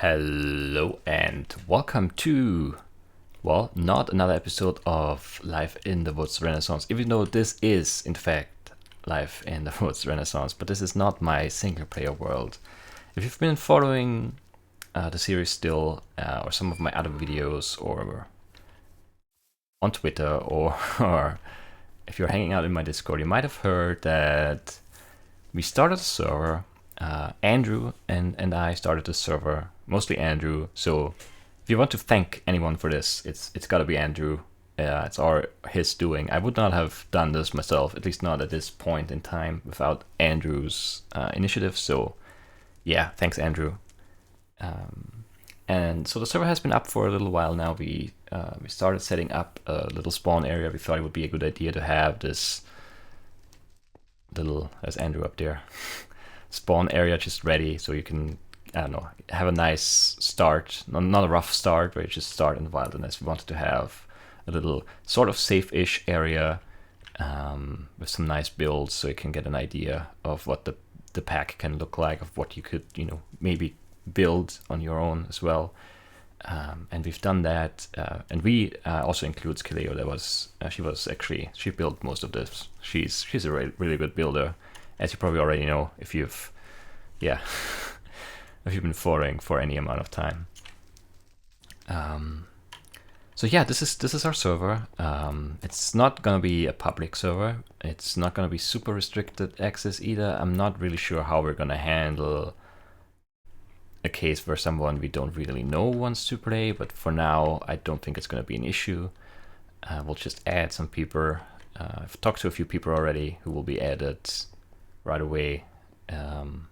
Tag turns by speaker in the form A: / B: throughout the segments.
A: Hello and welcome to, well, not another episode of Life in the Woods Renaissance, even though this is, in fact, Life in the Woods Renaissance, but this is not my single player world. If you've been following the series still, or some of my other videos, or on Twitter, or if you're hanging out in my Discord, you might have heard that we started a server. Andrew and I started the server, mostly Andrew. So if you want to thank anyone for this, it's got to be Andrew. It's his doing. I would not have done this myself, at least not at this point in time, without Andrew's initiative. So yeah, thanks, Andrew. And so the server has been up for a little while now. We started setting up a little spawn area. We thought it would be a good idea to have this little, there's Andrew up there, spawn area just ready, so you can, I don't know, have a nice start, not a rough start where you just start in the wilderness. We wanted to have a little sort of safe-ish area with some nice builds, so you can get an idea of what the pack can look like, of what you could, maybe build on your own as well. And we've done that, and we also includes Kaleo. She built most of this. She's a really good builder, as you probably already know if you've been following for any amount of time. So yeah, this is our server. It's not gonna be a public server. It's not gonna be super restricted access either. I'm not really sure how we're gonna handle a case where someone we don't really know wants to play, but for now I don't think it's going to be an issue. We'll just add some people. I've talked to a few people already who will be added right away, and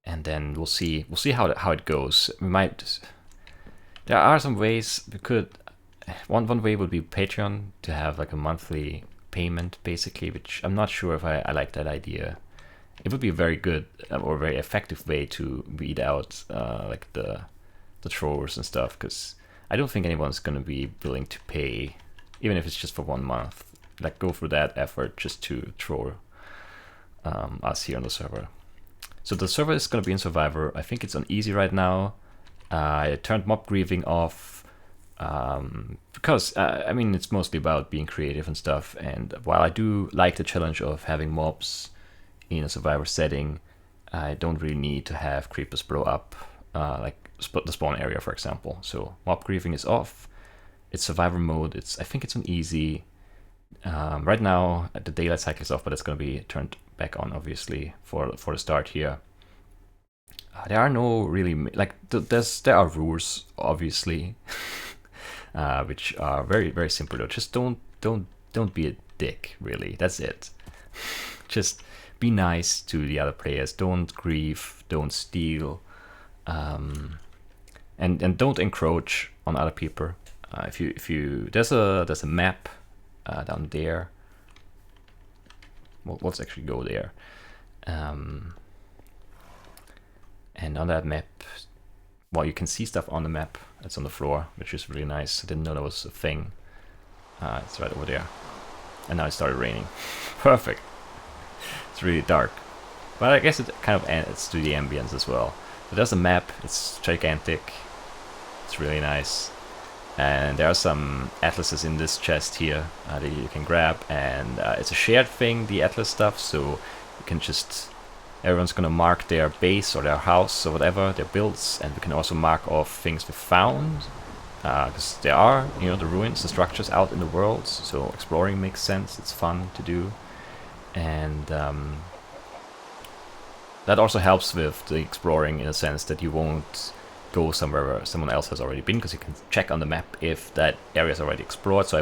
A: then we'll see how it goes. There are some ways we could. One way would be Patreon, to have like a monthly payment basically, which I'm not sure if I like that idea. It would be a very good or very effective way to weed out like the trollers and stuff, because I don't think anyone's going to be willing to pay, even if it's just for 1 month, like go through that effort just to troll us here on the server. So the server is going to be in Survivor. I think it's on easy right now. I turned mob grieving off because it's mostly about being creative and stuff, and while I do like the challenge of having mobs in a Survivor setting, I don't really need to have creepers blow up like the spawn area, for example. So mob grieving is off. It's Survivor mode. I think it's on easy. Right now the daylight cycle is off, but it's going to be turned back on obviously for the start here. There are no really there are rules obviously, which are very, very simple though. Just don't be a dick, really. That's it. Just be nice to the other players. Don't grieve. Don't steal, and don't encroach on other people. If you there's a map down there. Well, let's actually go there. And on that map, well, you can see stuff on the map. It's on the floor, which is really nice. I didn't know that was a thing. It's right over there. And now it started raining. Perfect. It's really dark, but I guess it kind of adds to the ambience as well. But there's a map. It's gigantic. It's really nice, and there are some atlases in this chest here that you can grab, and it's a shared thing, the atlas stuff, so you can just, everyone's gonna mark their base or their house or whatever, their builds, and we can also mark off things we found, because there are, the ruins, the structures out in the world, so exploring makes sense. It's fun to do. And that also helps with the exploring, in a sense that you won't go somewhere where someone else has already been, because you can check on the map if that area is already explored. So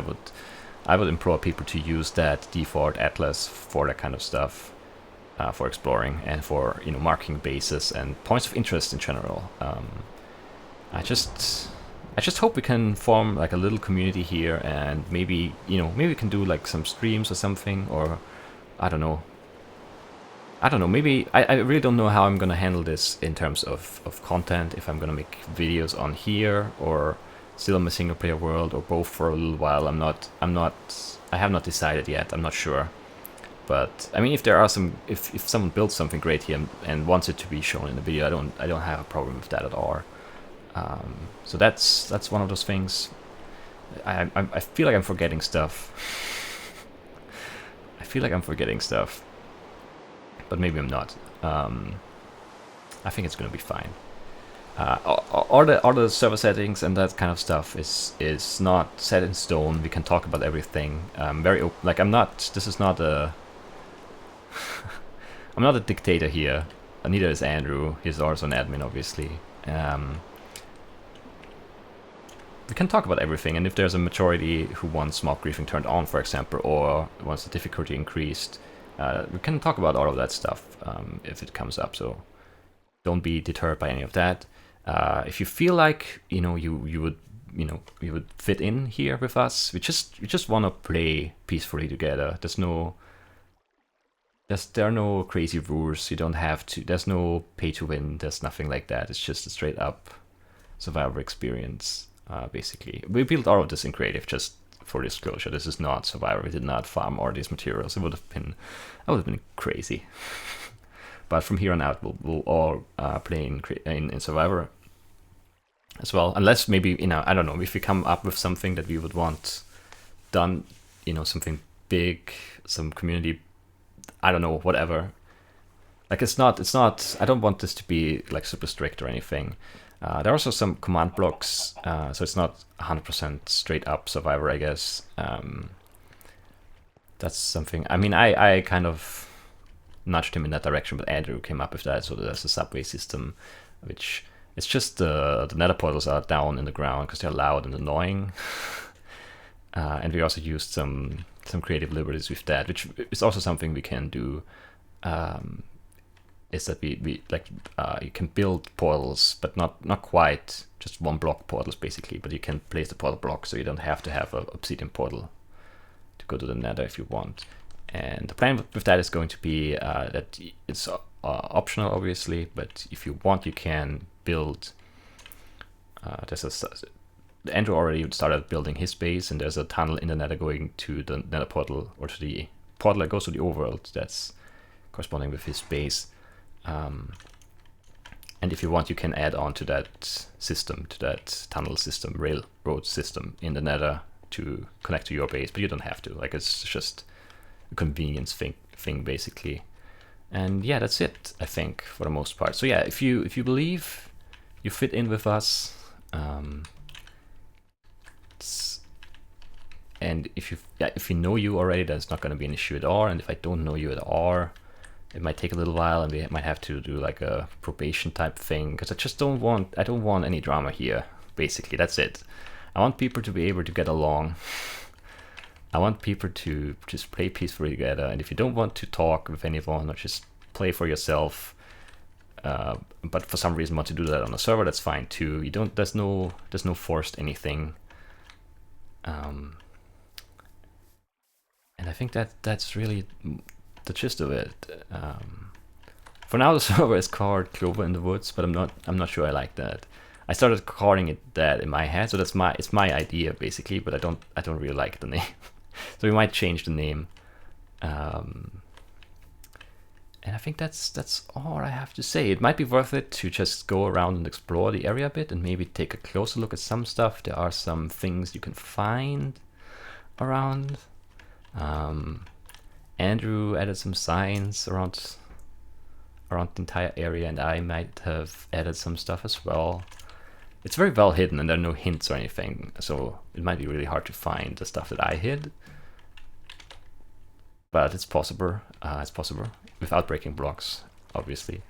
A: I would implore people to use that default atlas for that kind of stuff, for exploring and for marking bases and points of interest in general. I just hope we can form like a little community here, and maybe we can do like some streams or something, or I don't know. Maybe I really don't know how I'm gonna handle this in terms of content. If I'm gonna make videos on here, or still on my single player world, or both for a little while. I have not decided yet. I'm not sure. But I mean, if there are some, if someone builds something great here and wants it to be shown in the video, I don't have a problem with that at all. So that's one of those things. I feel like I'm forgetting stuff. I feel like I'm forgetting stuff, but maybe I'm not. I think it's gonna be fine. All the server settings and that kind of stuff is not set in stone. We can talk about everything. Very open. Like I'm not. This is not a. I'm not a dictator here. Neither is Andrew. He's also an admin, obviously. We can talk about everything, and if there's a majority who wants mob griefing turned on, for example, or wants the difficulty increased, we can talk about all of that stuff if it comes up. So don't be deterred by any of that. If you feel like you would fit in here with us, we just want to play peacefully together. There are no crazy rules. You don't have to. There's no pay to win. There's nothing like that. It's just a straight up survivor experience. Basically, we built all of this in creative, just for disclosure. This is not survivor. We did not farm all these materials. I would have been crazy. But from here on out, we'll all play in survivor as well, unless maybe I don't know, if we come up with something that we would want done, something big, some community, I don't know, whatever. Like it's not. I don't want this to be like super strict or anything. There are also some command blocks, so it's not 100% straight up survivor, I guess. That's something. I mean, I kind of nudged him in that direction, but Andrew came up with that. So there's a subway system, which it's just the nether portals are down in the ground because they're loud and annoying. And we also used some creative liberties with that, which is also something we can do. Is that we like you can build portals, but not quite just one block portals basically, but you can place the portal block, so you don't have to have an obsidian portal to go to the nether if you want. And the plan with that is going to be that it's optional, obviously, but if you want, you can build. Andrew already started building his base, and there's a tunnel in the nether going to the nether portal, or to the portal that goes to the overworld. That's corresponding with his base. And if you want, you can add on to that system, to that tunnel system, railroad system in the nether to connect to your base, but you don't have to. Like, it's just a convenience thing basically. And yeah, that's it, I think, for the most part. So yeah, if you believe you fit in with us, and if you know you already, that's not going to be an issue at all. And if I don't know you at all, it might take a little while, and we might have to do like a probation type thing, because I don't want any drama here. Basically, that's it. I want people to be able to get along. I want people to just play peacefully together. And if you don't want to talk with anyone or just play for yourself, but for some reason want to do that on a server, that's fine too. There's no forced anything. And I think that's really the gist of it. For now, the server is called Clover in the Woods, but I'm not sure I like that. I started calling it that in my head, so it's my idea basically, but I don't really like the name. So we might change the name. And I think that's all I have to say. It might be worth it to just go around and explore the area a bit and maybe take a closer look at some stuff. There are some things you can find around. Andrew added some signs around the entire area, and I might have added some stuff as well. It's very well hidden, and there are no hints or anything, so it might be really hard to find the stuff that I hid. But it's possible. It's possible without breaking blocks, obviously.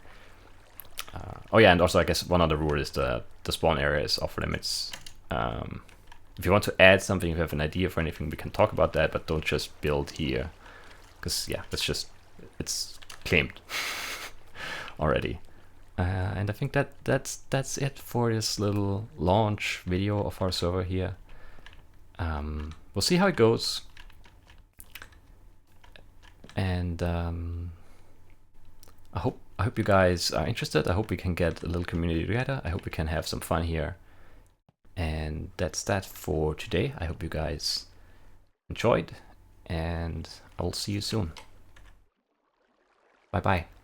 A: Oh yeah, and also I guess one other rule is the spawn area is off limits. If you want to add something, if you have an idea for anything, we can talk about that, but don't just build here. Because yeah, it's claimed already. And I think that's it for this little launch video of our server here. We'll see how it goes. And I hope you guys are interested. I hope we can get a little community together. I hope we can have some fun here. And that's that for today. I hope you guys enjoyed, and I'll see you soon. Bye bye.